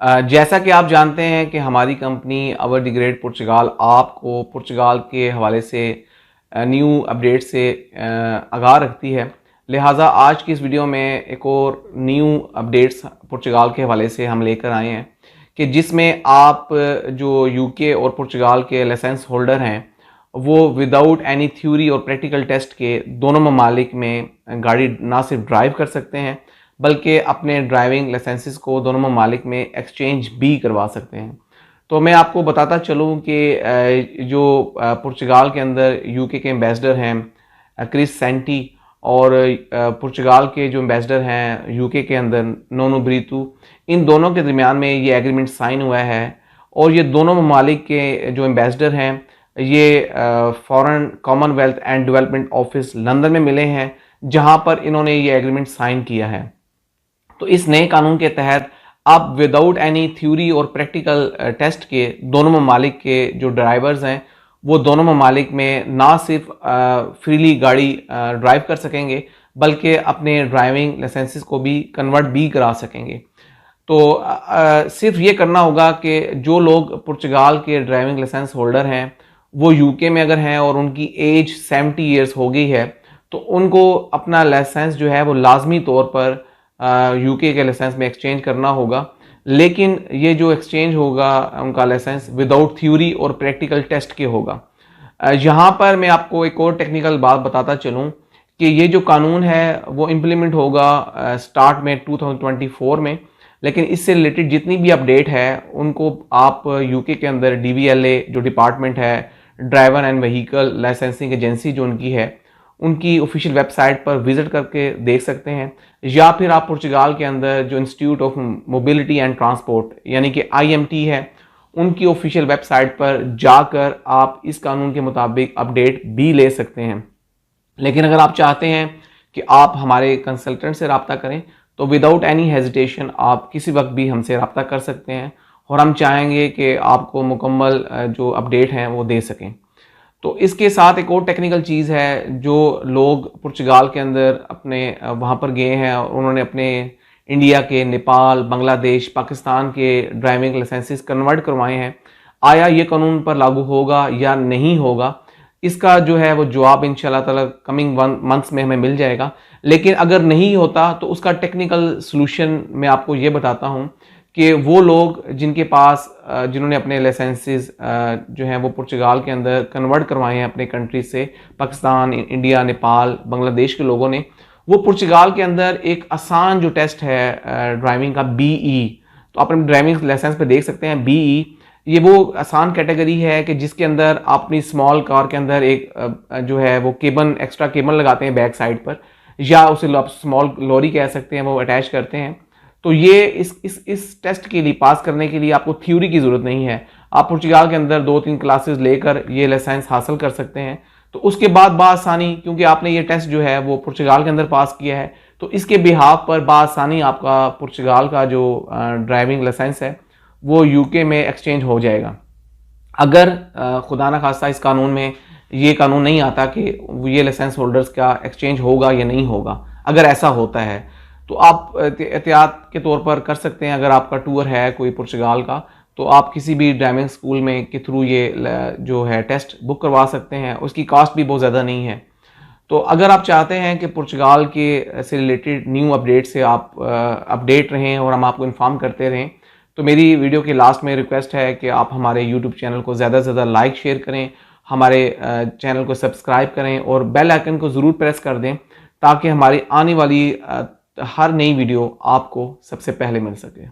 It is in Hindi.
जैसा कि आप जानते हैं कि हमारी कंपनी अवर द ग्रेट पुर्तगाल आपको पुर्तगाल के हवाले से न्यू अपडेट से आगाह रखती है। लिहाजा आज की इस वीडियो में एक और न्यू अपडेट्स पुर्तगाल के हवाले से हम लेकर आए हैं कि जिसमें आप जो यूके और पुर्तगाल के लाइसेंस होल्डर हैं वो विदाउट एनी थ्योरी और प्रैक्टिकल टेस्ट के दोनों ममालिक में गाड़ी ना सिर्फ ड्राइव कर सकते हैं बल्कि अपने ड्राइविंग लाइसेंसेस को दोनों ममालिक में एक्सचेंज भी करवा सकते हैं। तो मैं आपको बताता चलूँ कि जो पुर्तगाल के अंदर यूके के एम्बेसडर हैं क्रिस सेंटी और पुर्तगाल के जो एम्बेसडर हैं यूके के अंदर नोनो ब्रीतू, इन दोनों के दरमियान में ये एग्रीमेंट साइन हुआ है और ये दोनों ममालिक के जो एम्बेसडर हैं ये foreign Commonwealth and development office London में मिले हैं जहां पर इन्होंने ये एग्रीमेंट साइन किया है। तो इस नए कानून के तहत अब विदाउट एनी थ्योरी और प्रैक्टिकल टेस्ट के दोनों ममालिक के जो ड्राइवर्स हैं वो दोनों ममालिक में ना सिर्फ फ्रीली गाड़ी ड्राइव कर सकेंगे बल्कि अपने ड्राइविंग लाइसेंसेस को भी कन्वर्ट भी करा सकेंगे। तो सिर्फ ये करना होगा कि जो लोग पुर्तगाल के ड्राइविंग लाइसेंस होल्डर हैं वो यूके में अगर हैं और उनकी एज 70 ईयर्स हो गई है तो उनको अपना लाइसेंस जो है वो लाजमी तौर पर यूके के लाइसेंस में एक्सचेंज करना होगा। लेकिन ये जो एक्सचेंज होगा उनका लाइसेंस विदाउट थ्योरी और प्रैक्टिकल टेस्ट के होगा। यहाँ पर मैं आपको एक और टेक्निकल बात बताता चलूँ कि ये जो कानून है वो इम्प्लीमेंट होगा स्टार्ट में 2024 में, लेकिन इससे रिलेटेड जितनी भी अपडेट है उनको आप यूके के अंदर DVLA जो डिपार्टमेंट है, driver and vehicle licensing agency जो उनकी है, उनकी ऑफिशियल वेबसाइट पर विजिट करके देख सकते हैं, या फिर आप पुर्तगाल के अंदर जो institute of mobility and transport यानी कि IMT है उनकी ऑफिशियल वेबसाइट पर जाकर आप इस कानून के मुताबिक अपडेट भी ले सकते हैं। लेकिन अगर आप चाहते हैं कि आप हमारे कंसल्टेंट से रब्ता करें तो विदाउट एनी हेजिटेशन आप किसी वक्त भी हमसे रब्ता कर सकते हैं और हम चाहेंगे कि आपको मुकम्मल जो अपडेट हैं वो दे सकें। तो इसके साथ एक और टेक्निकल चीज़ है, जो लोग पुर्तगाल के अंदर अपने वहाँ पर गए हैं और उन्होंने अपने इंडिया के, नेपाल, बांग्लादेश, पाकिस्तान के ड्राइविंग लाइसेंसेस कन्वर्ट करवाए हैं, आया ये कानून पर लागू होगा या नहीं होगा, इसका जो है वो जवाब इंशाल्लाह ताला कमिंग मंथ्स में हमें मिल जाएगा। लेकिन अगर नहीं होता तो उसका टेक्निकल सलूशन मैं आपको ये बताता हूँ कि वो लोग जिनके पास जिन्होंने अपने लाइसेंसेस जो हैं वो पुर्तगाल के अंदर कन्वर्ट करवाए हैं अपने कंट्री से, पाकिस्तान, इंडिया, नेपाल, बांग्लादेश के लोगों ने, वो पुर्तगाल के अंदर एक आसान जो टेस्ट है ड्राइविंग का BE, तो आप अपने ड्राइविंग लाइसेंस पे देख सकते हैं BE, ये वो आसान कैटेगरी है कि जिसके अंदर आप अपनी स्मॉल कार के अंदर एक जो है वो केबन, एक्स्ट्रा केबन लगाते हैं बैक साइड पर, या उसे आप स्मॉल लॉरी कह सकते हैं, वो अटैच करते हैं। तो ये इस टेस्ट के लिए पास करने के लिए आपको थ्योरी की ज़रूरत नहीं है। आप पुर्तगाल के अंदर 2-3 क्लासेस लेकर ये लाइसेंस हासिल कर सकते हैं। तो उसके बाद बासानी, क्योंकि आपने ये टेस्ट जो है वो पुर्तगाल के अंदर पास किया है, तो इसके बिहाफ पर बासानी आपका पुर्तगाल का जो ड्राइविंग लाइसेंस है वो यूके में एक्सचेंज हो जाएगा। अगर खुदा न खास्ता इस कानून में ये कानून नहीं आता कि ये लाइसेंस होल्डर्स का एक्सचेंज होगा या नहीं होगा, अगर ऐसा होता है तो आप एहतियात के तौर पर कर सकते हैं। अगर आपका टूर है कोई पुर्तगाल का तो आप किसी भी ड्राइविंग स्कूल में के थ्रू ये जो है टेस्ट बुक करवा सकते हैं, उसकी कास्ट भी बहुत ज़्यादा नहीं है। तो अगर आप चाहते हैं कि पुर्तगाल के से रिलेटेड न्यू अपडेट से आप अपडेट रहें और हम आपको इन्फॉर्म करते रहें, तो मेरी वीडियो के लास्ट में रिक्वेस्ट है कि आप हमारे यूट्यूब चैनल को ज़्यादा से ज़्यादा लाइक शेयर करें, हमारे चैनल को सब्सक्राइब करें और बेल आइकन को ज़रूर प्रेस कर दें ताकि हमारी आने वाली हर नई वीडियो आपको सबसे पहले मिल सके।